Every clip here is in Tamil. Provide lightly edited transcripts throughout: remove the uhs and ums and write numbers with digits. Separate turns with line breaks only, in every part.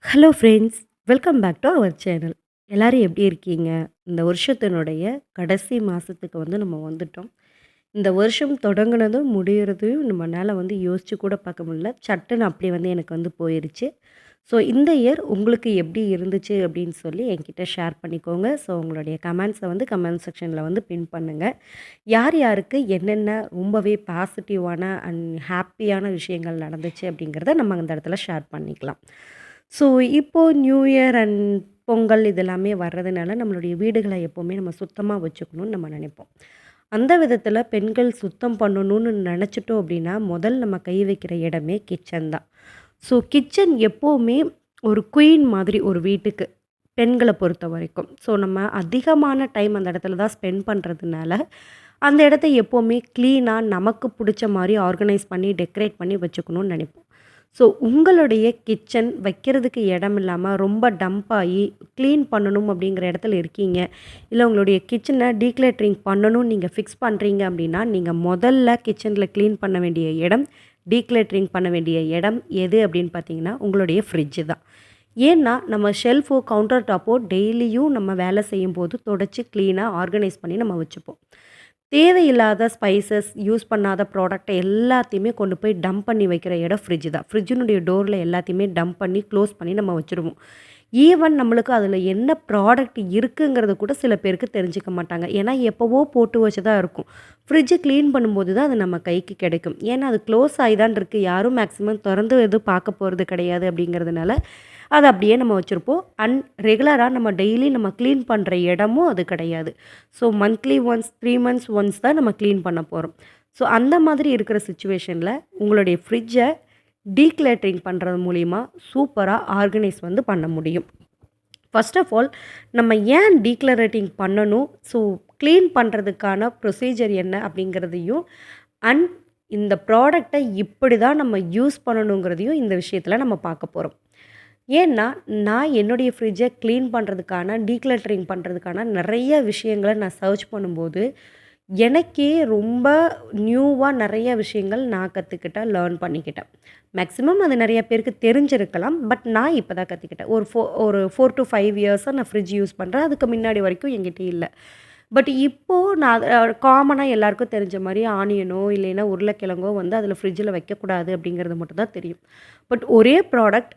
Hello friends, welcome back to our channel. எல்லாரும் எப்படி இருக்கீங்க? இந்த வருஷத்தினுடைய கடைசி மாசத்துக்கு நம்ம வந்துட்டோம். இந்த வருஷம் தொடங்குனதும், முடியறதையும் நம்மனால யோசிச்சு கூட பார்க்க முடியல. சட்டுன்னு அப்படியே எனக்கு போயிருச்சு. ஸோ இந்த இயர் உங்களுக்கு எப்படி இருந்துச்சு அப்படின்னு சொல்லி என்கிட்ட ஷேர் பண்ணிக்கோங்க. ஸோ உங்களுடைய கமெண்ட்ஸை கமெண்ட் செக்ஷனில் பின் பண்ணுங்க. யார் யாருக்கு என்னென்ன ரொம்பவே பாசிட்டிவான அண்ட் ஹாப்பியான விஷயங்கள் நடந்துச்சு அப்படிங்கிறத நம்ம அந்த இடத்துல ஷேர் பண்ணிக்கலாம். ஸோ இப்போ நியூ இயர் அண்ட் பொங்கல் இதெல்லாமே வர்றதுனால நம்மளுடைய வீடுகளை எப்போவுமே நம்ம சுத்தமாக வச்சுக்கணும்னு நம்ம நினைப்போம். அந்த விதத்தில் பெண்கள் சுத்தம் பண்ணணும்னு நினச்சிட்டோம் அப்படின்னா முதல் நம்ம கை வைக்கிற இடமே கிச்சன் தான். ஸோ கிச்சன் எப்போவுமே ஒரு குயின் மாதிரி ஒரு வீட்டுக்கு பெண்களை பொறுத்த வரைக்கும். ஸோ நம்ம அதிகமான டைம் அந்த இடத்துல தான் ஸ்பெண்ட் பண்ணுறதுனால அந்த இடத்த எப்போவுமே க்ளீனாக நமக்கு பிடிச்ச மாதிரி ஆர்கனைஸ் பண்ணி டெக்கரேட் பண்ணி வச்சுக்கணும்னு நினைப்போம். ஸோ உங்களுடைய கிச்சன் வைக்கிறதுக்கு இடம் இல்லாமல் ரொம்ப டம்ப் ஆகி க்ளீன் பண்ணணும் அப்படிங்கிற இடத்துல இருக்கீங்க, இல்லை உங்களுடைய கிச்சனை டீக்ளட்டரிங் பண்ணணும்னு நீங்கள் ஃபிக்ஸ் பண்ணுறீங்க அப்படின்னா, நீங்கள் முதல்ல கிச்சனில் க்ளீன் பண்ண வேண்டிய இடம், டீக்ளட்டரிங் பண்ண வேண்டிய இடம் எது அப்படின்னு பார்த்தீங்கன்னா, உங்களுடைய ஃப்ரிட்ஜு தான். ஏன்னா நம்ம ஷெல்ஃபோ, கவுண்டர் டாப்போ டெய்லியும் நம்ம வேலை செய்யும்போது தொடச்சி க்ளீனாக ஆர்கனைஸ் பண்ணி நம்ம வச்சுப்போம். தேவையில்லாத ஸ்பைசஸ், யூஸ் பண்ணாத ப்ராடக்ட்ட எல்லாத்தையுமே கொண்டு போய் டம்ப் பண்ணி வைக்கிற இடம் ஃப்ரிட்ஜ் தான். ஃப்ரிட்ஜினுடைய டோரில் எல்லாத்தையுமே டம்ப் பண்ணி, க்ளோஸ் பண்ணி நம்ம வச்சுருவோம். ஈவன் நம்மளுக்கு அதில என்ன ப்ராடக்ட் இருக்குங்கிறது கூட சில பேருக்கு தெரிஞ்சுக்க மாட்டாங்க. ஏன்னா, எப்போவோ போட்டு வச்சு தான் இருக்கும். ஃப்ரிட்ஜ் க்ளீன் பண்ணும்போது தான் அது நம்ம கைக்கு கிடைக்கும். ஏன்னா, அது க்ளோஸ் ஆகி தான் இருக்கு. யாரும் மேக்ஸிமம் தொறந்து எதுவும் பார்க்க போறது கிடையாது அப்படிங்கிறதுனால, அத அப்படியே நம்ம வச்சிருப்போம். அண்ட் ரெகுலரா நம்ம டெய்லி நம்ம கிளீன் பண்ற இடமும் அது கிடையாது. So monthly once, 3 months once தான் நம்ம கிளீன் பண்ண போறோம். ஸோ அந்த மாதிரி இருக்கிற சிச்சுவேஷன்ல உங்களுடைய ஃப்ரிட்ஜ டீக்ளட்டரிங் பண்றது மூலியமா சூப்பரா ஆர்கனைஸ் பண்ண முடியும். ஃபர்ஸ்ட் ஆஃப் ஆல் நம்ம ஏன் டீக்ளரேட்டிங் பண்ணணும்? ஸோ கிளீன் பண்ணுறதுக்கான ப்ரொசீஜர் என்ன அப்படிங்கிறதையும், அண்ட் இந்த ப்ராடக்ட்டை இப்படி தான் நம்ம யூஸ் பண்ணணுங்கிறதையும் இந்த விஷயத்தில் நம்ம பார்க்க போகிறோம். ஏன்னா, நான் என்னுடைய ஃப்ரிட்ஜை க்ளீன் பண்ணுறதுக்கான, டீக்ளட்டரிங் பண்ணுறதுக்கான நெறைய விஷயங்கள நான் சர்ச் பண்ணும்போது, எனக்கே ரொம்ப நியூவா நெறைய விஷயங்கள் நான் கத்துக்கிட்டேன், லேர்ன் பண்ணிக்கிட்டேன். மேக்ஸிமம் அது நெறைய பேருக்கு தெரிஞ்சிருக்கலாம். பட் நான் இப்ப தான் கத்துக்கிட்டேன். ஒரு 4 டூ 5 இயர்ஸா நான் ஃப்ரிட்ஜ் யூஸ் பண்றேன். அதுக்கு முன்னாடி வரைக்கும் என்கிட்ட இல்ல. பட் இப்போ நான் காமனா எல்லாருக்கும் தெரிஞ்ச மாரி ஆனியனோ, இல்லைன்னா உருளைக்கிழங்கோ அதில ஃப்ரிட்ஜில வைக்கக்கூடாது அப்படிங்கிறது மட்டும் தான் தெரியும். பட் ஒரே ப்ராடக்ட்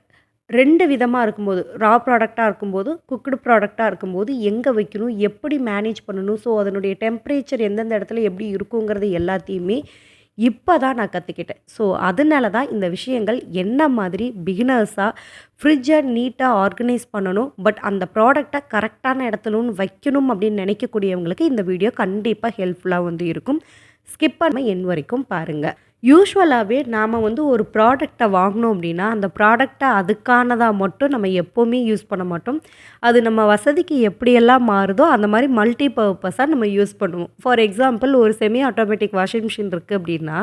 2 விதமா இருக்கும்போது, ரா ப்ராடக்ட்டா இருக்கும்போது, குக்டு ப்ராடக்ட்டா இருக்கும்போது, எங்க வைக்கணும்? எப்படி மேனேஜ் பண்ணணும்? ஸோ, அதனுடைய டெம்பரேச்சர் எந்தெந்த இடத்துல எப்படி இருக்குங்கிறது எல்லாத்தையுமே இப்ப தான் நான் கத்துக்கிட்டேன். ஸோ, அதனால தான் இந்த விஷயங்கள் என்ன மாதிரி பிகினர்ஸா ஃப்ரிட்ஜ நீட்டா ஆர்கனைஸ் பண்ணணும். பட் அந்த ப்ராடக்ட்ட கரெக்ட்டான இடத்துலன்னு வைக்கணும் அப்படின்னு நினைக்கக்கூடியவங்களுக்கு இந்த வீடியோ கண்டிப்பா ஹெல்ப்ஃபுல்லா இருக்கும். ஸ்கிப் பண்ணாம எண்ட் வரைக்கும் பாருங்க. யூசுவலாவே நாம ஒரு ப்ராடக்ட்ட வாங்குனோம் அப்படின்னா, அந்த ப்ராடக்ட்ட அதுக்கானதா மட்டும் நம்ம எப்பவுமே யூஸ் பண்ண மாட்டோம். அது நம்ம வசதிக்கு எப்படியெல்லாம் மாறுதோ, அந்த மாரி மல்டி பர்ப்பஸா நம்ம யூஸ் பண்ணுவோம். ஃபார் எக்ஸாம்பிள் ஒரு செமி ஆட்டோமேட்டிக் வாஷிங் மிஷின் இருக்கு அப்படின்னா,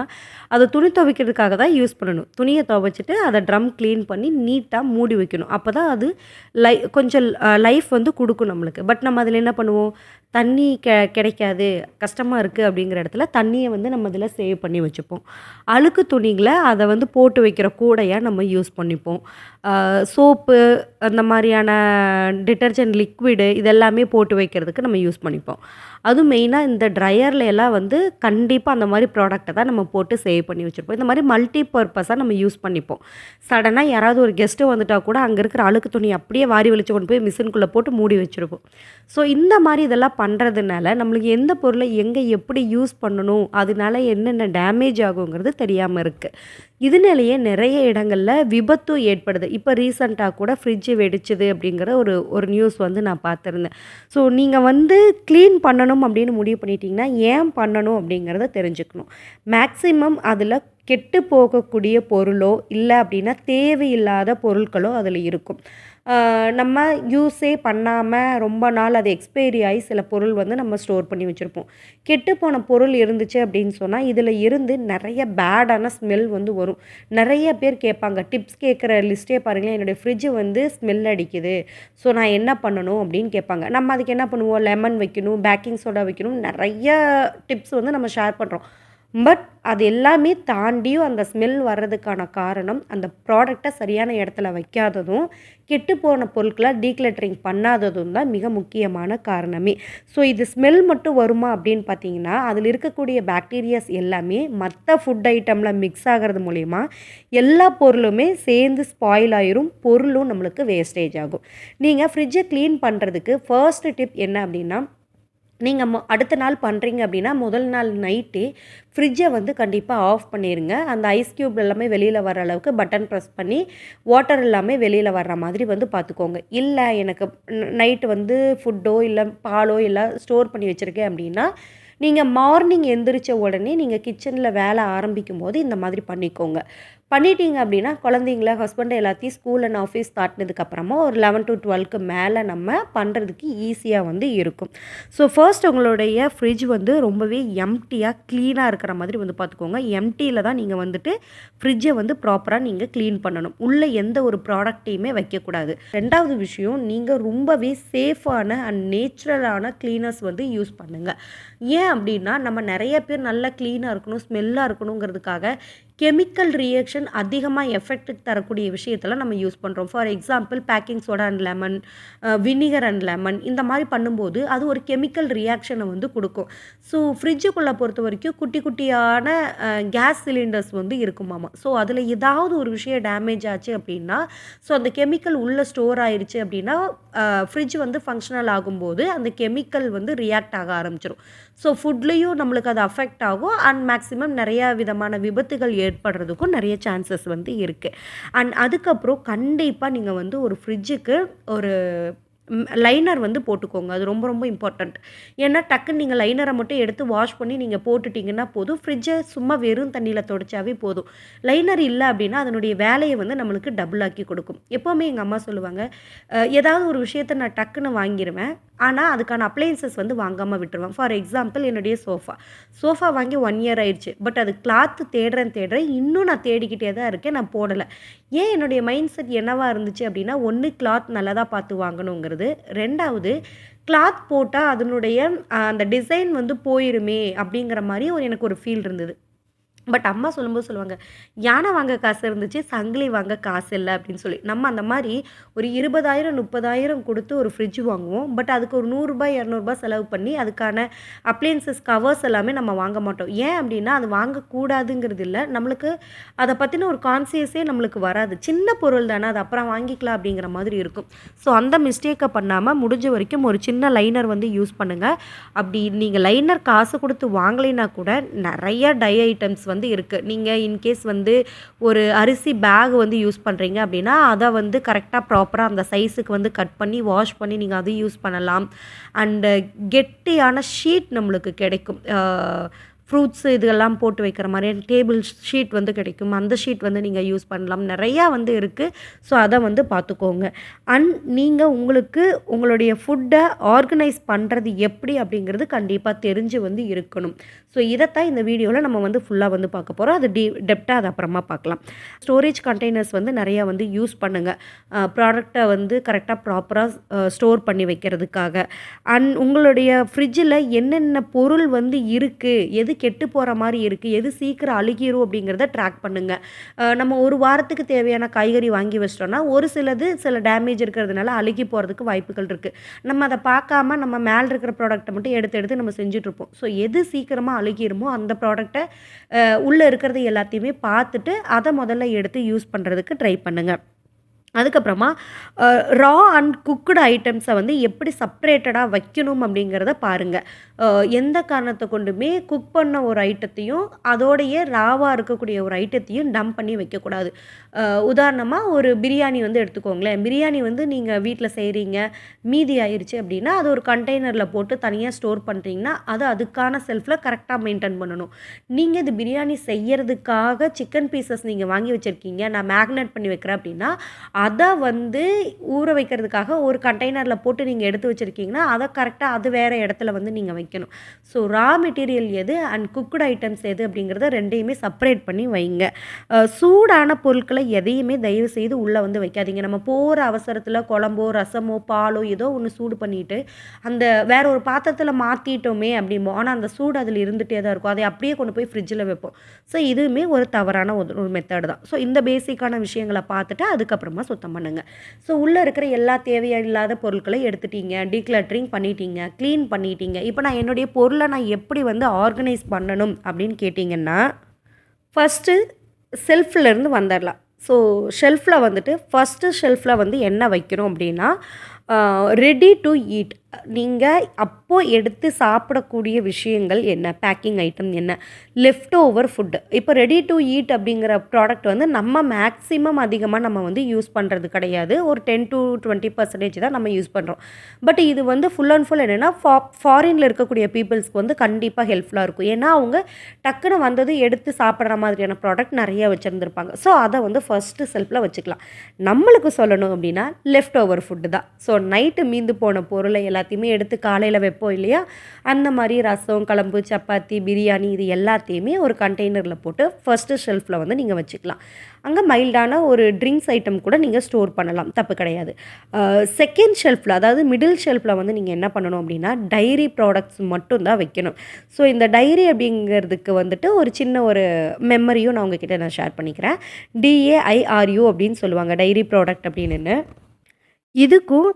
அத துணி துவைக்கிறதுக்காக தான் யூஸ் பண்ணணும். துணிய துவைச்சுட்டு அத ட்ரம் கிளீன் பண்ணி நீட்டா மூடி வைக்கணும். அப்பதான் அது கொஞ்சம் லைஃப் குடுக்கும் நம்மளுக்கு. பட் நம்ம அதில என்ன பண்ணுவோம், தண்ணி கிடைக்காது, கஷ்டமா இருக்கு அப்படிங்கிற இடத்துல தண்ணிய நம்ம இதில சேவ் பண்ணி வச்சுப்போம். அழுக்கு துணிகள அத போட்டு வைக்கிற கூடையா நம்ம யூஸ் பண்ணிப்போம். சோப்பு அந்த மாரியான டிட்டர்ஜென்ட் லிக்விடு இதெல்லாமே போட்டு வைக்கிறதுக்கு நம்ம யூஸ் பண்ணிப்போம். அதுவும் மெயினா இந்த ட்ரையர்ல எல்லாம் கண்டிப்பா அந்த மாரி ப்ராடக்ட்ட தான் நம்ம போட்டு சேவ் பண்ணி வச்சிருப்போம். இந்த மாரி மல்டி பர்ப்பஸா நம்ம யூஸ் பண்ணிப்போம். சடனா யாராவது ஒரு கெஸ்ட் வந்துட்டா கூட அங்க இருக்கிற அழுக்கு துணிய அப்படியே வாரி வலிச்சு கொண்டு போய் மிஷின்குள்ள போட்டு மூடி வச்சிருப்போம். ஸோ இந்த மாரி இதெல்லாம் பண்றதுனால நம்மளுக்கு எந்த பொருள எங்க எப்படி யூஸ் பண்ணணும்? அதனால என்னென்ன டேமேஜ் ஆகுங்கிறது தெரியாம இருக்கு. இதனாலேயே நெறைய இடங்கள்ல விபத்தும் ஏற்படுது. இப்ப ரீசென்ட்டா கூட ஃப்ரிட்ஜ் வெடிச்சது அப்படிங்கிற ஒரு ஒரு நியூஸ் நான் பார்த்துருந்தேன். ஸோ நீங்க கிளீன் பண்ணணும் அப்படின்னு முடிவு பண்ணிட்டீங்கன்னா, ஏன் பண்ணணும் அப்படிங்கிறத தெரிஞ்சுக்கணும். மேக்ஸிமம் அதில கெட்டு போகக்கூடிய பொருளோ, இல்ல அப்படின்னா தேவையில்லாத பொருட்களோ அதில இருக்கும். நம்ம யூஸே பண்ணாம ரொம்ப நாள் அது எக்ஸ்பைரி ஆயி சில பொருள் நம்ம ஸ்டோர் பண்ணி வச்சிருப்போம். கெட்டுப்போன பொருள் இருந்துச்சு அப்படின்னு சொன்னா, இதில இருந்து நெறைய பேடான ஸ்மெல் வரும். நெறைய பேர் கேட்பாங்க. டிப்ஸ் கேட்குற லிஸ்ட்டே பாருங்களேன், என்னுடைய ஃப்ரிட்ஜ் ஸ்மெல் அடிக்குது. ஸோ நான் என்ன பண்ணணும் அப்படின்னு கேட்பாங்க. நம்ம அதுக்கு என்ன பண்ணுவோம், லெமன் வைக்கணும், பேக்கிங் சோடா வைக்கணும், நெறைய டிப்ஸ் நம்ம ஷேர் பண்றோம். பட் அது எல்லாமே தாண்டியும் அந்த ஸ்மெல் வர்றதுக்கான காரணம், அந்த ப்ராடக்ட்ட சரியான இடத்துல வைக்காததும், கெட்டுப்போன பொருட்கள டீக்ளட்டரிங் பண்ணாததும் தான் மிக முக்கியமான காரணமே. ஸோ இது ஸ்மெல் மட்டும் வருமா அப்படின்னு பார்த்தீங்கன்னா, அதில இருக்கக்கூடிய பாக்டீரியாஸ் எல்லாமே மத்த ஃபுட் ஐட்டம்ல மிக்ஸ் ஆகுறது மூலியமா, எல்லா பொருளுமே சேர்ந்து ஸ்பாயில் ஆயிரும். பொருளும் நம்மளுக்கு வேஸ்டேஜ் ஆகும். நீங்க ஃப்ரிட்ஜ கிளீன் பண்றதுக்கு ஃபர்ஸ்ட் டிப் என்ன அப்படின்னா, நீங்க அடுத்த நாள் பண்ணுறீங்க அப்படின்னா, முதல் நாள் நைட்டே ஃப்ரிட்ஜை வந்து கண்டிப்பாக ஆஃப் பண்ணிருங்க. அந்த ஐஸ் கியூப் எல்லாமே வெளியில் வர அளவுக்கு பட்டன் ப்ரெஸ் பண்ணி, வாட்டர் எல்லாமே வெளியில் வர்ற மாதிரி வந்து பார்த்துக்கோங்க. இல்லை எனக்கு நைட்டு வந்து ஃபுட்டோ, இல்லை பாலோ எல்லாம் ஸ்டோர் பண்ணி வச்சுருக்கேன் அப்படின்னா, நீங்க மார்னிங் எந்திரிச்ச உடனே நீங்க கிச்சன்ல வேலை ஆரம்பிக்கும்போது இந்த மாதிரி பண்ணிக்கோங்க. பண்ணிட்டீங்க அப்படின்னா, குழந்தைங்கள, ஹஸ்பண்ட் எல்லாத்தையும் ஸ்கூல் அண்ட் ஆஃபீஸ் தாட்டுனதுக்கப்புறமா ஒரு 11-12க்கு மேல நம்ம பண்றதுக்கு ஈஸியா வந்து இருக்கும். ஸோ ஃபர்ஸ்ட் உங்களுடைய ஃப்ரிட்ஜ் வந்து ரொம்பவே எம்ப்டியா, கிளீனா இருக்கிற மாதிரி வந்து பார்த்துக்கோங்க. எம்ப்டியில தான் நீங்க வந்துட்டு ஃப்ரிட்ஜை வந்து ப்ராப்பரா நீங்க கிளீன் பண்ணணும். உள்ள எந்த ஒரு ப்ராடக்ட்டையுமே வைக்கக்கூடாது. 2வது விஷயம், நீங்க ரொம்பவே சேஃபான அண்ட் நேச்சுரலான கிளீனர்ஸ் வந்து யூஸ் பண்ணுங்க. ஏன் அப்படின்னா, நம்ம நெறைய பேர் நல்லா கிளீனா இருக்கணும், ஸ்மெல்லா இருக்கணுங்கிறதுக்காக கெமிக்கல் ரியாக்ஷன் அதிகமா எஃபெக்ட் தரக்கூடிய விஷயத்தலாம் நம்ம யூஸ் பண்றோம். For example baking soda and lemon, vinegar and lemon இந்த மாரி பண்ணும்போது, அது ஒரு கெமிக்கல் ரியாக்ஷன வந்து குடுக்கும். ஸோ ஃப்ரிட்ஜுக்குள்ள பொறுத்தவரைக்கும் குட்டி குட்டியான கேஸ் சிலிண்டர்ஸ் வந்து இருக்குமாமா. ஸோ அதில ஏதாவது ஒரு விஷயம் டேமேஜ் ஆச்சு அப்படின்னா, ஸோ அந்த கெமிக்கல் உள்ள ஸ்டோர் ஆயிருச்சு அப்படின்னா, ஃப்ரிட்ஜ் வந்து ஃபங்ஷனல் ஆகும்போது, அந்த கெமிக்கல் வந்து ரியாக்ட் ஆக ஆரம்பிச்சுரும். ஸோ ஃபுட்லயும் நம்மளுக்கு அது அஃபெக்ட் ஆகும் அண்ட் மேக்ஸிமம் நெறையா விதமான விபத்துகள் ஏற்படுறதுக்கும் நெறைய சான்சஸ் வந்து இருக்கு. அண்ட் அதுக்கப்புறம் கண்டிப்பா நீங்க வந்து ஒரு ஃப்ரிட்ஜுக்கு ஒரு லைனர் வந்து போட்டுக்கோங்க. அது ரொம்ப ரொம்ப இம்பார்ட்டன்ட். ஏன்னா டக்குன்னு நீங்க லைனர மட்டும் எடுத்து வாஷ் பண்ணி நீங்க போட்டுட்டீங்கன்னா போதும். ஃப்ரிட்ஜ சும்மா வெறும் தண்ணீல தொடச்சாவே போதும். லைனர் இல்ல அப்டின்னா, அதனுடைய வேலைய வந்து நம்மளுக்கு டபுள் ஆக்கி கொடுக்கும். எப்பவுமே எங்க அம்மா சொல்லுவாங்க, ஏதாவது ஒரு விஷயத்த நான் டக்குன்னு வாங்கிருவேன். ஆனா, அதுக்கான அப்ளையன்ஸஸ் வந்து வாங்காம விட்டுருவேன். ஃபார் எக்ஸாம்பிள் என்னுடைய சோஃபா. சோஃபா வாங்கி 1 இயர் ஆயிடுச்சு. பட் அது கிளாத் தேடுறேன். இன்னும் நான் தேடிக்கிட்டே தான் இருக்கேன். நான் போடல. ஏன் என்னுடைய மைண்ட் செட் என்னவா இருந்துச்சு அப்டின்னா, 1 கிளாத் நல்லதா பார்த்து வாங்கணுங்கிறது. 2வது கிளாத் போட்டா அதனுடைய அந்த டிசைன் வந்து போயிருமே அப்டிங்கிற மாரி எனக்கு ஒரு ஃபீல் இருந்தது. பட் அம்மா சொல்லும்போது சொல்லுவாங்க, "யானை வாங்க காசு இருந்துச்சு, சங்கிலி வாங்க காசு இல்ல." அப்படின்னு சொல்லி. நம்ம அந்த மாரி ஒரு 20,000 30,000 குடுத்து ஒரு ஃப்ரிட்ஜ் வாங்குவோம். பட் அதுக்கு ஒரு ரூ. 100 ரூ. 200 செலவு பண்ணி அதுக்கான அப்ளையன்ஸஸ் கவர்ஸ் எல்லாமே நம்ம வாங்க மாட்டோம். ஏன் அப்படின்னா, அது வாங்கக்கூடாதுங்கிறது இல்ல. நம்மளுக்கு அத பத்தின ஒரு கான்ஷியஸே நம்மளுக்கு வராது. சின்ன பொருள் தானே, அது அப்புறம் வாங்கிக்கலாம் அப்படிங்கிற மாதிரி இருக்கும். ஸோ அந்த மிஸ்டேக்க பண்ணாம முடிஞ்ச வரைக்கும் ஒரு சின்ன லைனர் வந்து யூஸ் பண்ணுங்க. அப்படி நீங்க லைனர் காசு குடுத்து வாங்கலைன்னா கூட, நெறைய டை ஐட்டம்ஸ் வந்து இருக்கு. நீங்க இன்கேஸ் வந்து ஒரு அரிசி பேக் வந்து யூஸ் பண்றீங்க அப்படின்னா, அத வந்து கரெக்ட்டா ப்ராப்பரா அந்த சைஸுக்கு வந்து கட் பண்ணி, வாஷ் பண்ணி நீங்க அத யூஸ் பண்ணலாம். அண்ட் கெட்டியான ஷீட் நம்மளுக்கு கிடைக்கும். ஃப்ரூட்ஸ் இதெல்லாம் போட்டு வைக்கிற மாரியான டேபிள் ஷீட் வந்து கிடைக்கும். அந்த ஷீட் வந்து நீங்க யூஸ் பண்ணலாம். நெறையா வந்து இருக்கு. ஸோ அத வந்து பார்த்துக்கோங்க. அண்ட் நீங்க உங்களுக்கு உங்களுடைய ஃபுட்ட ஆர்கனைஸ் பண்றது எப்படி அப்படிங்கிறது கண்டிப்பா தெரிஞ்சு வந்து இருக்கணும். ஸோ இதத்தான் இந்த வீடியோல நம்ம வந்து ஃபுல்லா வந்து பார்க்க போறோம். அது டெப்ட்டா அது அப்புறமா பார்க்கலாம். ஸ்டோரேஜ் கண்டெய்னர்ஸ் வந்து நெறையா வந்து யூஸ் பண்ணுங்க. ப்ராடக்ட்ட வந்து கரெக்ட்டா ப்ராப்பரா ஸ்டோர் பண்ணி வைக்கிறதுக்காக. அண்ட் உங்களுடைய ஃப்ரிட்ஜில என்னென்ன பொருள் வந்து இருக்கு, எது கெட்டு போற மாரி இருக்கு, எது சீக்கிரம் அழுகிரும் அப்படிங்கிறத ட்ராக் பண்ணுங்க. நம்ம 1 வாரத்துக்கு தேவையான காய்கறி வாங்கி வச்சுட்டோம்னா, ஒரு சிலது சில டேமேஜ் இருக்கிறதுனால அழுகி போறதுக்கு வாய்ப்புகள் இருக்கு. நம்ம அத பார்க்காம நம்ம மேல இருக்கிற ப்ராடக்ட்ட மட்டும் எடுத்து எடுத்து நம்ம செஞ்சுட்ருப்போம். ஸோ எது சீக்கிரமா அழுகிருமோ அந்த ப்ராடக்ட்ட உள்ள இருக்கிறது எல்லாத்தையுமே பார்த்துட்டு, அத முதல்ல எடுத்து யூஸ் பண்றதுக்கு ட்ரை பண்ணுங்க. அதுக்கப்புறமா ரா அண்ட் குக்குடு ஐட்டம்ஸை வந்து எப்படி செப்பரேட்டடாக வைக்கணும் அப்படிங்கிறத பாருங்க. எந்த காரணத்தை கொண்டுமே குக் பண்ண ஒரு ஐட்டத்தையும் அதோடைய ராவாக இருக்கக்கூடிய ஒரு ஐட்டத்தையும் டம்ப் பண்ணி வைக்கக்கூடாது. உதாரணமாக ஒரு பிரியாணி வந்து எடுத்துக்கோங்களேன். பிரியாணி வந்து நீங்கள் வீட்டில் செய்கிறீங்க, மீதி ஆயிருச்சு அப்படின்னா அது ஒரு கண்டெய்னரில் போட்டு தனியாக ஸ்டோர் பண்ணுறீங்கன்னா அது அதுக்கான செல்ஃபில் கரெக்டாக மெயின்டைன் பண்ணணும். நீங்கள் இது பிரியாணி செய்யறதுக்காக சிக்கன் பீசஸ் நீங்கள் வாங்கி வச்சுருக்கீங்க, நான் மேக்னேட் பண்ணி வைக்கிறேன் அப்படின்னா அத வந்து ஊற வைக்கிறதுக்காக ஒரு கண்டெய்னர்ல போட்டு நீங்க எடுத்து வச்சிருக்கீங்கன்னா, அத கரெக்ட்டா அது வேற இடத்துல வந்து நீங்க வைக்கணும். ஸோ ரா மெட்டீரியல் எது அண்ட் குக்டு ஐட்டம்ஸ் எது அப்படிங்கிறத 2யுமே செப்பரேட் பண்ணி வைங்க. சூடான பொருட்கள எதையுமே தயவு செய்து உள்ள வந்து வைக்காதீங்க. நம்ம போற அவசரத்துல குழம்போ, ரசமோ, பாலோ ஏதோ ஒண்ணு சூடு பண்ணிட்டு, அந்த வேற ஒரு பாத்திரத்துல மாத்திட்டோமே அப்படிம்போம். ஆனா அந்த சூடு அதுல இருந்துட்டே தான் இருக்கும். அதை அப்படியே கொண்டு போய் ஃப்ரிட்ஜ்ல வைப்போம். ஸோ இதுவுமே ஒரு தவறான ஒரு மெத்தட் தான். ஸோ இந்த பேசிக்கான விஷயங்கள பார்த்துட்டு அதுக்கப்புறமா சுத்தம் பண்ணுங்க. ஸோ உள்ள இருக்கிற எல்லா தேவையில்லாத பொருட்கள எடுத்துட்டீங்க, டீக்ளட்டரிங் பண்ணிட்டீங்க, கிளீன் பண்ணிட்டீங்க. இப்ப நான் என்னுடைய பொருள நான் எப்படி வந்து ஆர்கனைஸ் பண்ணணும் அப்படின்னு கேட்டீங்கன்னா, ஃபர்ஸ்ட்டு ஷெல்ஃப்லேருந்து வந்துரலாம். ஸோ ஷெல்ஃப்ல வந்துட்டு ஃபர்ஸ்ட்டு ஷெல்ஃப்ல வந்து என்ன வைக்கணும் அப்படின்னா, ரெடி டூ ஈட். நீங்க அப்போ எடுத்து சாப்பிடக்கூடிய விஷயங்கள் என்ன? பேக்கிங் ஐட்டம் என்ன? Left over food. இப்போ ரெடி டூ ஈட் அப்படிங்கிற ப்ராடக்ட் வந்து நம்ம மேக்ஸிமம் அதிகமா நம்ம வந்து யூஸ் பண்றது கிடையாது. ஒரு 10-20% தான் நம்ம யூஸ் பண்றோம். பட் இது வந்து ஃபுல் அண்ட் ஃபுல் என்னன்னா, ஃபாரின்ல இருக்கக்கூடிய பீப்பிள்ஸ்க்கு வந்து கண்டிப்பா ஹெல்ப்ஃபுல்லா இருக்கும். ஏன்னா, அவங்க டக்குனு வந்ததும் எடுத்து சாப்பிடுற மாதிரியான ப்ராடக்ட் நெறைய வச்சிருந்திருப்பாங்க. ஸோ, அத வந்து ஃபர்ஸ்ட்டு ஷெல்ஃப்ல வச்சுக்கலாம். நம்மளுக்கு சொல்லணும் அப்படின்னா, லெஃப்ட் ஓவர் ஃபுட் தான். ஸோ, நைட்டு மீந்து போன பொருளை எல்லாத்தையுமே எடுத்து காலையில வைப்போம் இல்லையா? அந்த மாரி ரசம், குழம்பு, சப்பாத்தி, பிரியாணி இது எல்லாத்தையுமே ஒரு கண்டெய்னர்ல போட்டு ஃபர்ஸ்ட்டு ஷெல்ஃப்ல வந்து நீங்க வச்சுக்கலாம். அங்க மைல்டான ஒரு ட்ரிங்க்ஸ் ஐட்டம் கூட நீங்க ஸ்டோர் பண்ணலாம். தப்பு கிடையாது. செகண்ட் ஷெல்ஃப்ல அதாவது மிடில் ஷெல்ஃப்ல வந்து நீங்க என்ன பண்ணணும் அப்படின்னா, டைரி ப்ராடக்ட்ஸ் மட்டும் தான் வைக்கணும். ஸோ, இந்த டைரி அப்படிங்கிறதுக்கு வந்துட்டு ஒரு சின்ன ஒரு மெமரியும் நான் உங்ககிட்ட நான் ஷேர் பண்ணிக்கிறேன். DAIRU அப்படின்னு சொல்லுவாங்க. டைரி ப்ராடக்ட் அப்படின்னுன்னு. இதுக்கும்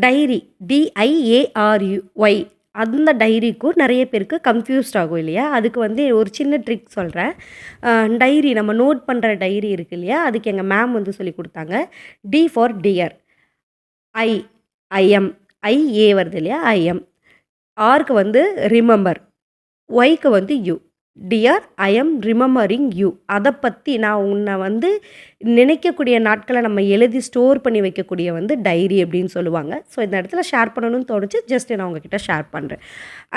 டைரி DIARUY அந்த டைரிக்கும் நெறைய பேருக்கு கன்ஃப்யூஸ்ட் ஆகும் இல்லையா? அதுக்கு வந்து ஒரு சின்ன ட்ரிக் சொல்றேன். டைரி நம்ம நோட் பண்ற டைரி இருக்கு இல்லையா? அதுக்கு எங்க மேம் வந்து சொல்லிக் குடுத்தாங்க. D for dear, I I'm, I A வருது இல்லையா? ஐஎம். ஆர்க்கு வந்து ரிமெம்பர், ஒய்க்கு வந்து you. Dear I am remembering you. அத பத்தி நான் உன்ன வந்து நினைக்கக்கூடிய நாட்கள நம்ம எழுதி ஸ்டோர் பண்ணி வைக்கக்கூடிய வந்து டைரி அப்படின்னு சொல்லுவாங்க. ஸோ, இந்த இடத்துல ஷேர் பண்ணணும்னு தோணுச்சு. ஜஸ்ட் நான் உங்ககிட்ட ஷேர் பண்றேன்.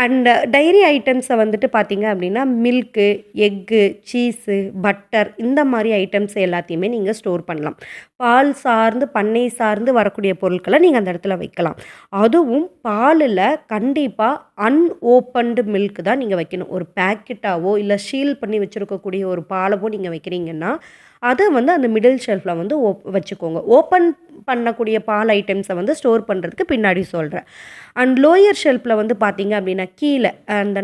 அண்ட் டைரி ஐட்டம்ஸ வந்துட்டு பார்த்தீங்க அப்படின்னா, மில்க்கு, எக்கு, சீஸு, பட்டர் இந்த மாரி ஐட்டம்ஸ் எல்லாத்தையுமே நீங்க ஸ்டோர் பண்ணலாம். பால் சார்ந்து, பண்ணை சார்ந்து வரக்கூடிய பொருட்கள நீங்க அந்த இடத்துல வைக்கலாம். அதுவும் பாலுல கண்டிப்பா அன்ஓப்பன்டு மில்க் தான் நீங்க வைக்கணும். ஒரு பாக்கெட்டாவோ, இல்ல சீல் பண்ணி வச்சிருக்கக்கூடிய ஒரு பாலவோ நீங்க வைக்கிறீங்கன்னா, அத வந்து அந்த மிடில் ஷெல்ஃப்ல வந்து வச்சுக்கோங்க. ஓப்பன் பண்ணக்கூடிய பால் ஐட்டம்ஸ வந்து ஸ்டோர் பண்றதுக்கு பின்னாடி சொல்றேன். அண்ட் லோயர் ஷெல்ஃப்ல வந்து பார்த்தீங்க அப்படின்னா, கீழ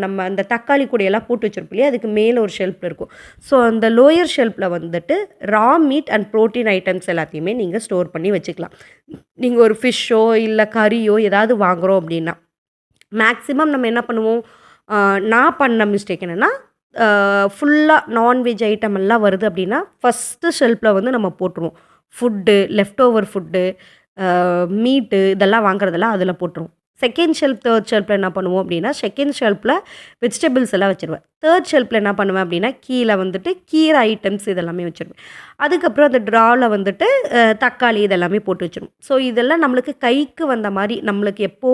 நம்ம அந்த தக்காளி கூடையெல்லாம் போட்டு வச்சிருப்போம் இல்லையா? அதுக்கு மேல ஒரு ஷெல்ஃப் இருக்கும். ஸோ, அந்த லோயர் ஷெல்ஃப்ல வந்துட்டு raw meat and protein items எல்லாத்தையுமே நீங்க ஸ்டோர் பண்ணி வச்சுக்கலாம். நீங்க ஒரு ஃபிஷ்ஷோ, இல்ல கறியோ ஏதாவது வாங்குறோம் அப்படின்னா, மேக்ஸிமம் நம்ம என்ன பண்ணுவோம்? அ நான் பண்ண மிஸ்டேக் என்னன்னா, ஃபுல்லா நான்வெஜ் ஐட்டம் எல்லாம் வருது அப்படின்னா, ஃபர்ஸ்ட்டு ஷெல்ஃப்ல வந்து நம்ம போட்டுருவோம். ஃபுட்டு, லெஃப்ட் ஓவர் ஃபுட்டு, மீட்டு இதெல்லாம் வாங்குறதெல்லாம் அதில போட்டுருவோம். செகண்ட் ஷெல்ஃப், தேர்ட் ஷெல்ஃப்ல என்ன பண்ணுவோம் அப்படின்னா, செகண்ட் ஷெல்ஃப்ல வெஜிடபிள்ஸ் எல்லாம் வச்சுருவேன். தேர்ட் ஷெல்ஃப்ல என்ன பண்ணுவேன் அப்படின்னா, கீழ வந்துட்டு கீரை ஐட்டம்ஸ் இதெல்லாமே வச்சுருவேன். அதுக்கப்புறம் அந்த ட்ரால வந்துட்டு தக்காளி இதெல்லாமே போட்டு வச்சுருவோம். ஸோ, இதெல்லாம் நம்மளுக்கு கைக்கு வந்த மாரி, நம்மளுக்கு எப்போ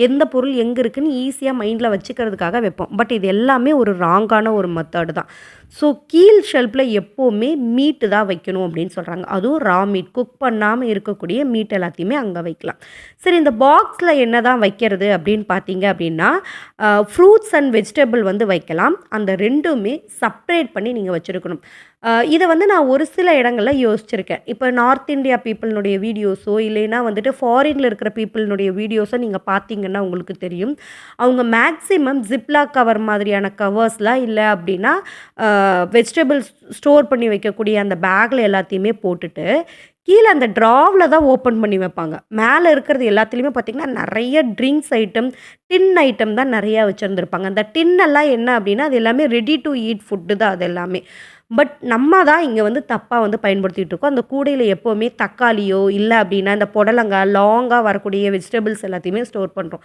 எந்த பொருள் எங்க இருக்குன்னு ஈஸியா மைண்ட்ல வச்சுக்கிறதுக்காக வைப்போம். பட் இது எல்லாமே ஒரு ராங்கான ஒரு மெத்தட் தான். ஸோ, கீழ் ஷெல்ஃப்ல எப்பவுமே மீட்டு தான் வைக்கணும் அப்படின்னு சொல்றாங்க. அதுவும் ரா மீட் குக் பண்ணாம இருக்கக்கூடிய மீட் எல்லாத்தையுமே அங்க வைக்கலாம். சரி, இந்த பாக்ஸ்ல என்னதான் வைக்கிறது அப்படின்னு பார்த்தீங்க அப்படின்னா, ஃப்ரூட்ஸ் அண்ட் வெஜிடபிள் வந்து வைக்கலாம். அந்த 2மே செப்பரேட் பண்ணி நீங்க வச்சிருக்கணும். இத வந்து நான் ஒரு சில இடங்கள்ல யோசிச்சிருக்கேன். இப்ப நார்த் இந்தியா பீப்பிள்னுடைய வீடியோஸோ, இல்லைன்னா வந்துட்டு ஃபாரின்ல இருக்கிற பீப்பிள்னுடைய வீடியோஸோ நீங்க பார்த்தீங்கன்னா உங்களுக்கு தெரியும். அவங்க மேக்ஸிமம் ஜிப்லாக் கவர் மாதிரியான கவர்ஸ்லாம் இல்ல அப்படின்னா, வெஜிடபிள்ஸ் ஸ்டோர் பண்ணி வைக்கக்கூடிய அந்த பேக்ல எல்லாத்தையுமே போட்டுட்டு, கீழ அந்த ட்ராவ்ல தான் ஓப்பன் பண்ணி வைப்பாங்க. மேல இருக்கிறது எல்லாத்துலயுமே பார்த்தீங்கன்னா, நெறைய ட்ரிங்க்ஸ் ஐட்டம், டின் ஐட்டம் தான் நெறையா வச்சிருந்திருப்பாங்க. அந்த டின் எல்லாம் என்ன அப்படின்னா, அது எல்லாமே ரெடி டூ ஈட் ஃபுட்டு தான் அது எல்லாமே. பட் நம்ம தான் இங்க வந்து தப்பா வந்து பயன்படுத்திட்டு இருக்கோம். அந்த கூடையில எப்பவுமே தக்காளியோ, இல்ல அப்படின்னா இந்த புடலங்காய், லாங்கா வரக்கூடிய வெஜிடபிள்ஸ் எல்லாத்தையுமே ஸ்டோர் பண்றோம்.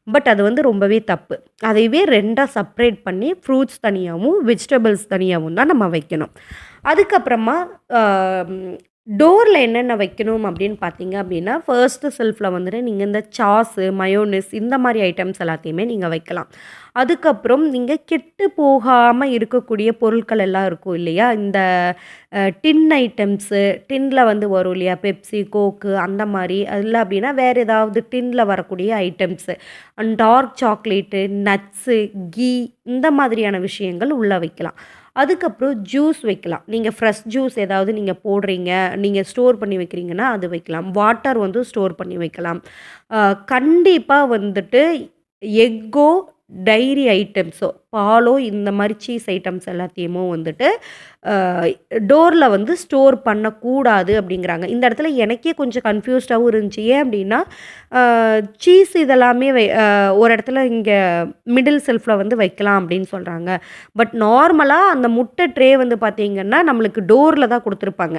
பட் அது வந்து ரொம்பவே தப்பு. அதையவே 2ஆ செப்பரேட் பண்ணி ஃப்ரூட்ஸ் தனியாவும், வெஜிடபிள்ஸ் தனியாவும் தான் நம்ம வைக்கணும். அதுக்கப்புறமா அ டோர்ல என்னென்ன வைக்கணும் அப்படின்னு பார்த்தீங்க அப்படின்னா, ஃபர்ஸ்ட்டு ஷெல்ஃப்ல வந்துட்டு நீங்க இந்த சாஸு, மயோனைஸ் இந்த மாரி ஐட்டம்ஸ் எல்லாத்தையுமே நீங்க வைக்கலாம். அதுக்கப்புறம் நீங்க கெட்டு போகாம இருக்கக்கூடிய பொருட்கள் எல்லாம் இருக்கும் இல்லையா? இந்த டின் ஐட்டம்ஸு, டின்ல வந்து வரும் இல்லையா? பெப்சி, கோக்கு அந்த மாரி. இல்ல அப்படின்னா வேற ஏதாவது டின்ல வரக்கூடிய items. Dark chocolate, nuts, ghee இந்த மாதிரியான விஷயங்கள் உள்ள வைக்கலாம். அதுக்கப்புறம் ஜூஸ் வைக்கலாம். நீங்க ஃப்ரெஷ் ஜூஸ் ஏதாவது நீங்க போடுறீங்க, நீங்க ஸ்டோர் பண்ணி வைக்கிறீங்கன்னா, அது வைக்கலாம். வாட்டர் வந்து ஸ்டோர் பண்ணி வைக்கலாம். அ கண்டிப்பா வந்துட்டு எக்கோ, டைரி ஐட்டம்ஸோ, பாலோ இந்த மாரி சீஸ் ஐட்டம்ஸ் எல்லாத்தையுமோ வந்துட்டு அ டோர்ல வந்து ஸ்டோர் பண்ணக்கூடாது அப்படிங்கிறாங்க. இந்த இடத்துல எனக்கே கொஞ்சம் கன்ஃப்யூஸ்டாவும் இருந்துச்சு. ஏன் அப்படின்னா, அ சீஸ் இதெல்லாமே ஒரு இடத்துல இங்க மிடில் ஷெல்ஃப்ல வந்து வைக்கலாம் அப்படின்னு சொல்றாங்க. பட் நார்மலா அந்த முட்டை ட்ரே வந்து பார்த்தீங்கன்னா, நம்மளுக்கு டோர்ல தான் குடுத்துருப்பாங்க.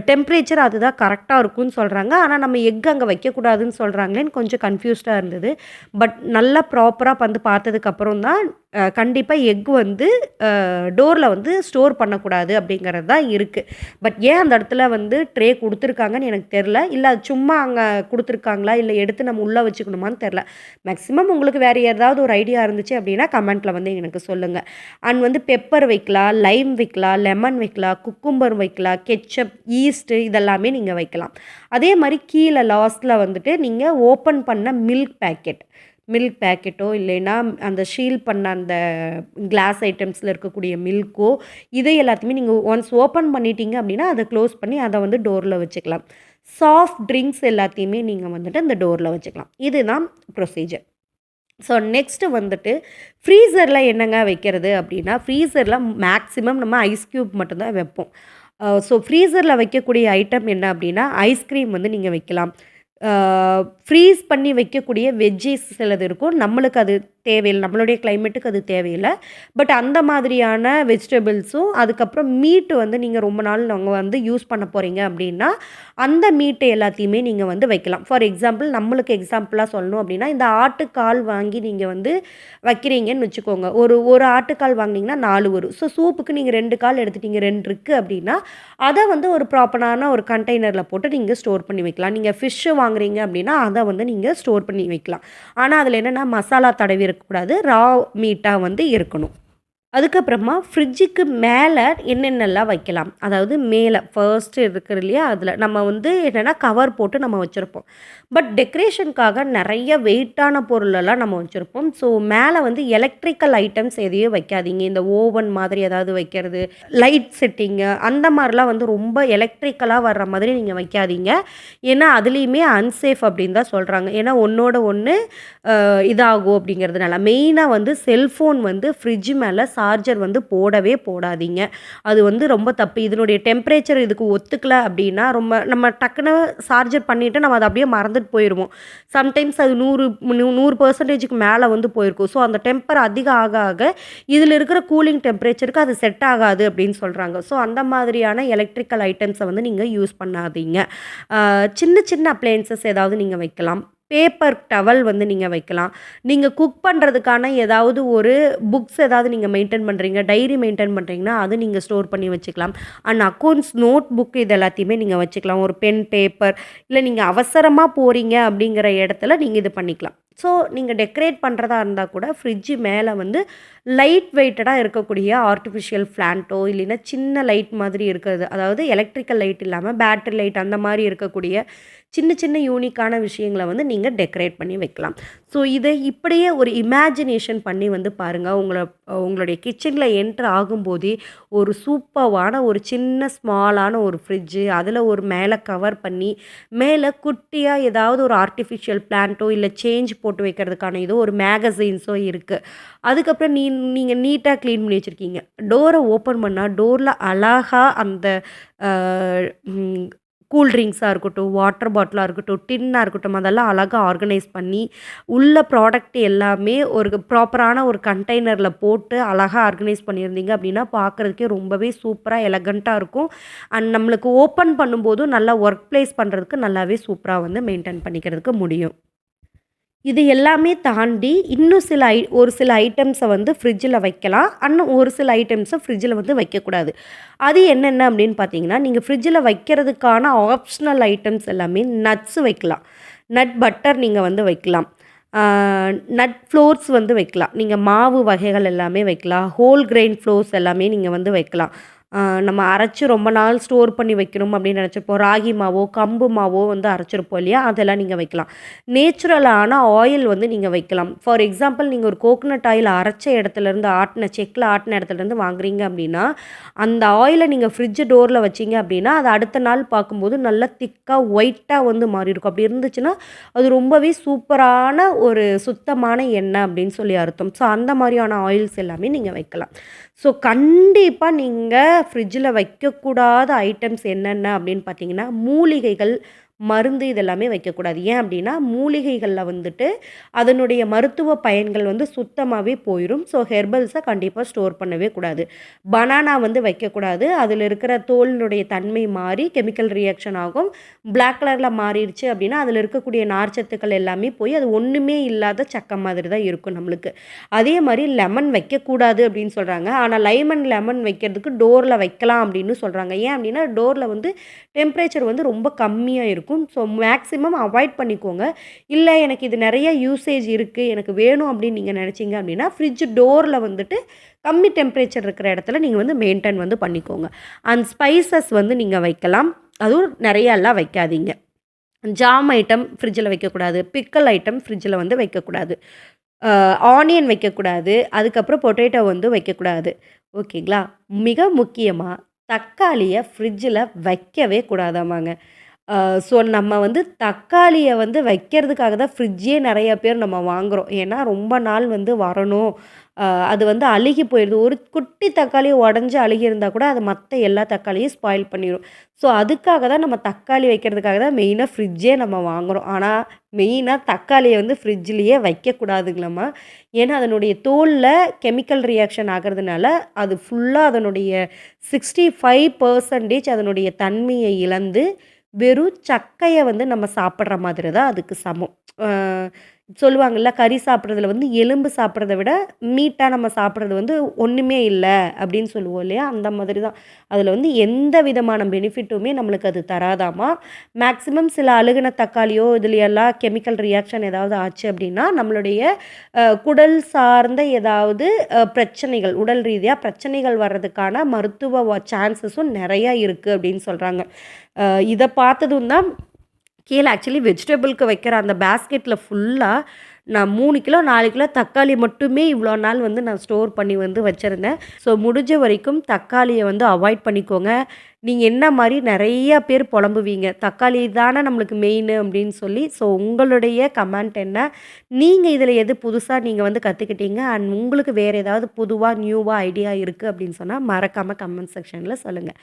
டெம்பரேச்சர் அதுதான் கரெக்ட்டா இருக்கும்னு சொல்றாங்க. ஆனா நம்ம எக் அங்க வைக்கக்கூடாதுன்னு சொல்றாங்களேன்னு கொஞ்சம் கன்ஃப்யூஸ்டா இருந்தது. பட் நல்லா ப்ராப்பரா வந்து பார்த்ததுக்கப்புறம் தான் கண்டிப்பா எக் வந்து டோர்ல வந்து ஸ்டோர் பண்ணக்கூடாது அப்படிங்கிறது தான் இருக்கு. பட் ஏன் அந்த இடத்துல வந்து ட்ரே குடுத்துருக்காங்கன்னு எனக்கு தெர்ல. இல்ல அது சும்மா அங்க குடுத்துருக்காங்களா? இல்ல எடுத்து நம்ம உள்ள வச்சுக்கணுமான்னு தெர்ல. மேக்ஸிமம் உங்களுக்கு வேற ஏதாவது ஒரு ஐடியா இருந்துச்சு அப்படின்னா, கமெண்ட்ல வந்து எனக்கு சொல்லுங்க. அண்ட் வந்து பெப்பர் வைக்கலாம், லைம் வைக்கலாம், லெமன் வைக்கலாம், குக்கும்பர் வைக்கலாம், கெட்சப், ஈஸ்ட்டு இதெல்லாமே நீங்க வைக்கலாம். அதே மாரி கீழ லாஸ்ட்ல வந்துட்டு நீங்க ஓப்பன் பண்ண மில்க் பேக்கெட்டோ இல்லைன்னா அந்த ஷீல் பண்ண அந்த கிளாஸ் ஐட்டம்ஸில இருக்கக்கூடிய மில்க்கோ, இதை எல்லாத்தையுமே நீங்க ஒன்ஸ் ஓப்பன் பண்ணிட்டீங்க அப்படின்னா, அத க்ளோஸ் பண்ணி அத வந்து டோர்ல வச்சுக்கலாம். சாஃப்ட் ட்ரிங்க்ஸ் எல்லாத்தையுமே நீங்க வந்துட்டு அந்த டோர்ல வச்சுக்கலாம். இதுதான் ப்ரொசீஜர். ஸோ நெக்ஸ்ட்டு வந்துட்டு ஃப்ரீசர்ல என்னங்க வைக்கிறது அப்படின்னா, ஃப்ரீசர்ல மேக்ஸிமம் நம்ம ஐஸ் கியூப் மட்டும் தான் வைப்போம். ஸோ ஃப்ரீசர்ல வைக்கக்கூடிய ஐட்டம் என்ன அப்படின்னா, ஐஸ்கிரீம் வந்து நீங்க வைக்கலாம். ஆ ஃப்ரீஸ் பண்ணி வைக்கக்கூடிய வெஜ்ஜீஸ் சிலது இருக்கும். நம்மளுக்கு அது தேவையில்ல. நம்மளுடைய கிளைமேட்டுக்கு அது தேவையில்ல. பட் அந்த மாதிரியான வெஜிடபிள்ஸும், அதுக்கப்புறம் மீட் வந்து நீங்க ரொம்ப நாள் நாங்க வந்து யூஸ் பண்ண போறீங்க அப்படின்னா, அந்த மீட் எல்லாத்தையுமே நீங்க வந்து வைக்கலாம். ஃபார் எக்ஸாம்பிள் நம்மளுக்கு எக்ஸாம்பிளா சொல்லணும் அப்படின்னா, இந்த ஆட்டுக்கால் வாங்கி நீங்க வந்து வைக்கிறீங்கன்னு வச்சுக்கோங்க. ஒரு ஒரு ஆட்டுக்கால் வாங்குனீங்கன்னா 4 வரும். ஸோ சூப்புக்கு நீங்க 2 கால் எடுத்துட்டீங்க, 2 இருக்கு அப்படின்னா, அத வந்து ஒரு ப்ராப்பரான ஒரு கண்டெய்னர்ல போட்டு நீங்க ஸ்டோர் பண்ணி வைக்கலாம். நீங்க ஃபிஷ் வாங்குறீங்க அப்படின்னா, அத வந்து நீங்க ஸ்டோர் பண்ணி வைக்கலாம். ஆனா, அதில என்னன்னா மசாலா தடவி இருக்கக்கூடாது. ரா மீட்டா வந்து இருக்கணும். அதுக்கப்புறமா ஃப்ரிட்ஜுக்கு மேல என்னென்னலாம் வைக்கலாம்? அதாவது மேல ஃபர்ஸ்ட்டு இருக்குது இல்லையா? அதில நம்ம வந்து என்னன்னா கவர் போட்டு நம்ம வச்சிருப்போம். பட் டெக்கரேஷனுக்காக நெறைய வெயிட்டான பொருளெல்லாம் நம்ம வச்சிருப்போம். ஸோ மேல வந்து எலக்ட்ரிக்கல் ஐட்டம்ஸ் எதையும் வைக்காதீங்க. இந்த ஓவன் மாதிரி ஏதாவது வைக்கிறது, லைட் செட்டிங்கு அந்த மாரிலாம் வந்து ரொம்ப எலக்ட்ரிக்கலா வர்ற மாதிரி நீங்க வைக்காதீங்க. ஏன்னா, அதுலயுமே அன்சேஃப் அப்படின்னு தான் சொல்றாங்க. ஏன்னா, ஒண்ணோட ஒண்ணு இதாகும் அப்படிங்கிறதுனால. மெயினா வந்து செல்ஃபோன் வந்து ஃப்ரிட்ஜ் மேல சார்ஜர் வந்து போடவே போடாதீங்க. அது வந்து ரொம்ப தப்பு. இதனுடைய டெம்பரேச்சர் இதுக்கு ஒத்துக்கல அப்படின்னா, ரொம்ப நம்ம டக்குனு சார்ஜர் பண்ணிட்டு நம்ம அத அப்படியே மறந்துட்டு போயிருவோம். சம்டைம்ஸ் அது 100% மேல வந்து போயிருக்கும். ஸோ, அந்த டெம்பர் அதிகம் ஆக ஆக இதில இருக்கிற கூலிங் டெம்பரேச்சருக்கு அது செட் ஆகாது அப்படின்னு சொல்றாங்க. ஸோ, அந்த மாதிரியான எலக்ட்ரிக்கல் ஐட்டம்ஸ வந்து நீங்க யூஸ் பண்ணாதீங்க. சின்ன சின்ன அப்ளையன்ஸஸ் ஏதாவது நீங்க வைக்கலாம். பேப்பர் டவல் வந்து நீங்க வைக்கலாம். நீங்க குக் பண்றதுக்கான ஏதாவது ஒரு புக்ஸ் ஏதாவது நீங்க மெயின்டெயின் பண்றீங்க, டைரி மெயின்டெயின் பண்றீங்கன்னா, அது நீங்க ஸ்டோர் பண்ணி வச்சுக்கலாம். அண்ட் அக்கவுண்ட்ஸ் நோட் புக் இது எல்லாத்தையுமே நீங்க வச்சுக்கலாம். ஒரு பென், பேப்பர் இல்ல நீங்க அவசரமா போறீங்க அப்படிங்கிற இடத்துல நீங்க இது பண்ணிக்கலாம். ஸோ, நீங்க டெக்கரேட் பண்றதா இருந்தா கூட ஃப்ரிட்ஜ் மேல வந்து லைட் வெயிட்டடா இருக்கக்கூடிய ஆர்ட்டிஃபிஷியல் பிளான்ட்டோ இல்லைன்னா சின்ன லைட் மாதிரி இருக்கிறது. அதாவது எலக்ட்ரிக்கல் லைட் இல்லாம பேட்டரி லைட் அந்த மாரி இருக்கக்கூடிய சின்ன சின்ன யூனிக்கான விஷயங்கள வந்து நீங்க டெக்கரேட் பண்ணி வைக்கலாம். ஸோ இத இப்படியே ஒரு இமேஜினேஷன் பண்ணி வந்து பாருங்க. உங்களுடைய கிச்சன்ல என்டர் ஆகும்போதே ஒரு சூப்பர்வான ஒரு சின்ன ஸ்மாலான ஒரு ஃப்ரிட்ஜு, அதில ஒரு மேல கவர் பண்ணி, மேல குட்டியா ஏதாவது ஒரு ஆர்ட்டிஃபிஷியல் பிளான்ட்டோ, இல்ல சேஞ்ச் போட்டு வைக்கிறதுக்கான ஏதோ ஒரு மேகசைன்ஸோ இருக்கு. அதுக்கப்புறம் நீங்க நீட்டா கிளீன் பண்ணி வச்சிருக்கீங்க. டோர ஓப்பன் பண்ணா, டோர்ல அழகா அந்த அ ம் கூல் ட்ரிங்க்ஸா இருக்கட்டும், வாட்டர் பாட்டிலா இருக்கட்டும், டின்னா இருக்கட்டும், அதெல்லாம் அழகா ஆர்கனைஸ் பண்ணி, உள்ள ப்ராடக்ட் எல்லாமே ஒரு ப்ராப்பரான ஒரு கண்டெய்னர்ல போட்டு அழகா ஆர்கனைஸ் பண்ணியிருந்தீங்க அப்படின்னா, பார்க்கறதுக்கே ரொம்பவே சூப்பரா, எலகன்ட்டா இருக்கும். அண்ட் நம்மளுக்கு ஓப்பன் பண்ணும்போதும் நல்லா ஒர்க் பிளேஸ் பண்றதுக்கு நல்லாவே சூப்பரா வந்து மெயின்டெயின் பண்ணிக்கிறதுக்கு முடியும். இது எல்லாமே தாண்டி இன்னும் ஒரு சில ஐட்டம்ஸை வந்து ஃப்ரிட்ஜில் வைக்கலாம். இன்னும் ஒரு சில ஐட்டம்ஸை ஃப்ரிட்ஜில் வந்து வைக்கக்கூடாது. அது என்னென்ன அப்படின்னு பார்த்தீங்கன்னா, நீங்கள் ஃப்ரிட்ஜில் வைக்கிறதுக்கான ஆப்ஷனல் ஐட்டம்ஸ் எல்லாமே நட்ஸ் வைக்கலாம். நட் பட்டர் நீங்கள் வந்து வைக்கலாம். நட் ஃப்ளோர்ஸ் வந்து வைக்கலாம். நீங்க மாவு வகைகள் எல்லாமே வைக்கலாம். ஹோல் கிரெயின் ஃப்ளோர்ஸ் எல்லாமே நீங்க வந்து வைக்கலாம். நம்ம அரைச்சு ரொம்ப நாள் ஸ்டோர் பண்ணி வைக்கணும் அப்படின்னு நினச்சிருப்போம். ராகி மாவோ, கம்பு மாவோ வந்து அரைச்சிருப்போம் இல்லையா? அதெல்லாம் நீங்க வைக்கலாம். நேச்சுரலான ஆயில் வந்து நீங்க வைக்கலாம். ஃபார் எக்ஸாம்பிள் நீங்க ஒரு கோகனட் ஆயில் அரைச்ச இடத்துலேருந்து செக்கில ஆட்டுன இடத்துலேருந்து வாங்குறீங்க அப்படின்னா, அந்த ஆயில நீங்க ஃப்ரிட்ஜ் டோர்ல வச்சீங்க அப்படின்னா, அது அடுத்த நாள் பார்க்கும்போது நல்லா திக்கா ஒயிட்டா வந்து மாறி இருக்கும். அப்படி இருந்துச்சுன்னா, அது ரொம்பவே சூப்பரான ஒரு சுத்தமான எண்ணெய் அப்படின்னு சொல்லி அர்த்தம். ஸோ அந்த மாதிரியான ஆயில்ஸ் எல்லாமே நீங்க வைக்கலாம். ஸோ கண்டிப்பா நீங்க ஃப்ரிட்ஜில வைக்கக்கூடாத ஐட்டம்ஸ் என்னென்ன அப்படின்னு பார்த்தீங்கன்னா, மூலிகைகள், மருந்து இதெல்லாமே வைக்கக்கூடாது. ஏன் அப்படின்னா, மூலிகைகள்ல வந்துட்டு அதனுடைய மருத்துவ பயன்கள் வந்து சுத்தமாவே போயிரும். ஸோ ஹெர்பல்ஸ கண்டிப்பா ஸ்டோர் பண்ணவே கூடாது. பனானா வந்து வைக்கக்கூடாது. அதில இருக்கிற தோலினுடைய தன்மை மாறி கெமிக்கல் ரியாக்ஷன் ஆகும். பிளாக் கலர்ல மாறிடுச்சு அப்படின்னா, அதில இருக்கக்கூடிய நார்ச்சத்துக்கள் எல்லாமே போய் அது ஒண்ணுமே இல்லாத சக்க மாதிரி தான் இருக்கும் நம்மளுக்கு. அதே மாரி லெமன் வைக்கக்கூடாது அப்படின்னு சொல்றாங்க. ஆனா லெமன் வைக்கிறதுக்கு டோர்ல வைக்கலாம் அப்படின்னு சொல்றாங்க. ஏன் அப்படின்னா, டோர்ல வந்து டெம்பரேச்சர் வந்து ரொம்ப கம்மியா இருக்கும். ஸோ மேக்ஸிமம் அவாய்ட் பண்ணிக்கோங்க. இல்ல எனக்கு இது நெறைய யூசேஜ் இருக்கு. எனக்கு வேணும் அப்படின்னு நீங்க நெனச்சீங்க அப்படின்னா, ஃப்ரிட்ஜ் டோர்ல வந்துட்டு கம்மி டெம்பரேச்சர் இருக்கிற இடத்துல நீங்க வந்து மெயின்டெயின் வந்து பண்ணிக்கோங்க. அண்ட் ஸ்பைசஸ் வந்து நீங்க வைக்கலாம். அதுவும் நெறையாலாம் வைக்காதீங்க. ஜாம் ஐட்டம் ஃப்ரிட்ஜில வைக்கக்கூடாது. பிக்கல் ஐட்டம் ஃப்ரிட்ஜில வந்து வைக்கக்கூடாது. ஆனியன் வைக்கக்கூடாது. அதுக்கப்புறம் பொட்டேட்டோ வந்து வைக்கக்கூடாது. ஓகேங்களா? மிக முக்கியமா தக்காளிய ஃப்ரிட்ஜில வைக்கவே கூடாதாமாங்க. ஸோ நம்ம வந்து தக்காளிய வந்து வைக்கிறதுக்காக தான் ஃப்ரிட்ஜே நெறைய பேர் நம்ம வாங்குறோம். ஏன்னா ரொம்ப நாள் வந்து வரணும். அது வந்து அழுகி போயிருது. ஒரு குட்டி தக்காளி உடைஞ்சு அழுகியிருந்தா கூட அது மத்த எல்லா தக்காளியும் ஸ்பாயில் பண்ணிரும். ஸோ அதுக்காக தான் நம்ம தக்காளி வைக்கிறதுக்காக தான் மெயினா ஃப்ரிட்ஜே நம்ம வாங்குறோம். ஆனா மெயினா தக்காளிய வந்து ஃப்ரிட்ஜ்லயே வைக்கக்கூடாதுங்களாம்மா. ஏன்னா அதனுடைய தோல்ல கெமிக்கல் ரியாக்ஷன் ஆகுறதுனால அது ஃபுல்லா அதனுடைய 65% அதனுடைய தன்மைய இழந்து வெறும் சக்கைய வந்து நம்ம சாப்பிடுற மாதிரி தான் அதுக்கு சமம். அ சொல்லுவாங்கல்ல, கறி சாப்பிடுறதுல வந்து எலும்பு சாப்பிடுறத விட மீட்டா நம்ம சாப்பிடுறது வந்து ஒண்ணுமே இல்ல அப்படின்னு சொல்லுவோம் இல்லையா? அந்த மாதிரி தான். அதுல வந்து எந்த விதமான பெனிஃபிட்டுமே நம்மளுக்கு அது தராதாமா. மேக்ஸிமம் சில அழுகுன தக்காளியோ, இதுலயெல்லாம் கெமிக்கல் ரியாக்ஷன் ஏதாவது ஆச்சு அப்படின்னா, நம்மளுடைய குடல் சார்ந்த ஏதாவது பிரச்சனைகள், உடல் ரீதியா பிரச்சனைகள் வர்றதுக்கான மருத்துவ சான்சஸும் நெறையா இருக்கு அப்படின்னு சொல்றாங்க. இத பார்த்ததும் தான் கீழ ஆக்சுவலி வெஜிடபிள்க்கு வைக்கிற அந்த பேஸ்கெட்ல ஃபுல்லா நான் 3 கிலோ, 4 கிலோ தக்காளி மட்டுமே இவ்வளோ நாள் வந்து நான் ஸ்டோர் பண்ணி வந்து வச்சிருந்தேன். ஸோ முடிஞ்ச வரைக்கும் தக்காளிய வந்து அவாய்ட் பண்ணிக்கோங்க. நீங்க என்ன மாரி நெறைய பேர் பொலம்புவீங்க. தக்காளி தான நம்மளுக்கு மெயினு அப்படின்னு சொல்லி. ஸோ உங்களுடைய கமெண்ட் என்ன? நீங்க இதில எது புதுசா நீங்க வந்து கத்துக்கிட்டீங்க? அண்ட் உங்களுக்கு வேற ஏதாவது பொதுவா, நியூவா ஐடியா இருக்கு அப்படின்னு சொன்னா மறக்காம கமெண்ட் செக்ஷன்ல சொல்லுங்க.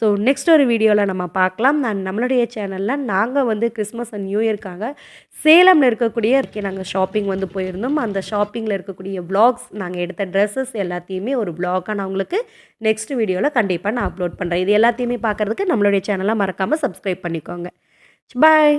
ஸோ நெக்ஸ்ட் ஒரு வீடியோல நம்ம பார்க்கலாம். நம்மளுடைய சேனல்ல நாங்க வந்து கிறிஸ்மஸ் அண்ட் நியூ இயர்க்காக சேலம்ல இருக்கக்கூடிய நாங்க ஷாப்பிங் வந்து போயிருந்தோம். அந்த ஷாப்பிங்ல இருக்கக்கூடிய விளாக்ஸ், நாங்க எடுத்த ட்ரெஸ்ஸஸ் எல்லாத்தையுமே ஒரு விளாகா நான் உங்களுக்கு நெக்ஸ்ட் வீடியோல கண்டிப்பா நான் அப்லோட் பண்றேன். இது எல்லாத்தையுமே பார்க்கறதுக்கு நம்மளுடைய சேனல மறக்காம சப்ஸ்கிரைப் பண்ணிக்கோங்க. பாய்.